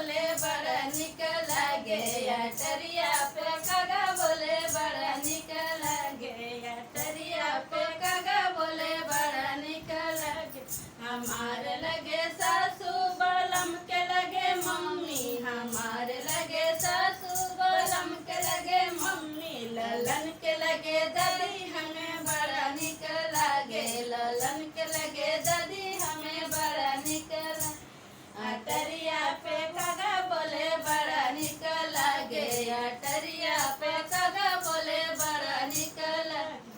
बोले बड़ा निक लागे अटरिया पे कागा बोले बड़ा निक लागे अटरिया पे कागा बोले बड़ा निक लागे। हमार लगे सासू बलम के लगे मम्मी हमार लगे सासू बलम के लगे मम्मी ललन के लगे दादी हमें बड़ा निक लागे ललन के लगे दादी हमें बड़ा निक लागे। अटरिया पे कागा बोले बड़ा निक लागे अटरिया पे कागा बोले बड़ा निक लागे।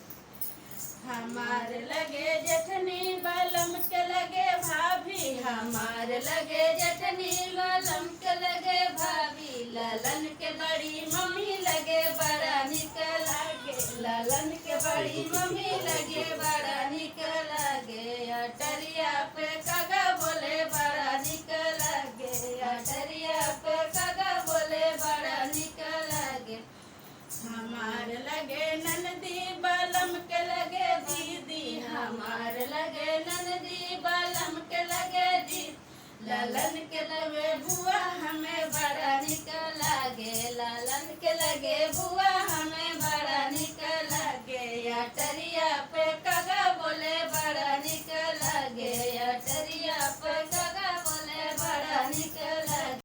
हमार लगे जेठनी बलम के लगे भाभी हमार लगे जेठनी बलम के लगे भाभी ललन के बड़ी मम्मी लगे बड़ा निक लागे ललन के बड़ी मम्मी लगे बड़ा निक लागे। अटरिया पे कागा बोले बड़ा निक लागे अटरिया पे कागा बोले बड़ा निक लागे। हमार लगे ननदी बलम के लगे दीदी हमार लगे ननदी बलम के लगे दीदी ललन के लगे बुआ हमें बड़ा निक लागे ललन के लगे बुआ हमें बड़ा निक लागे। अटरिया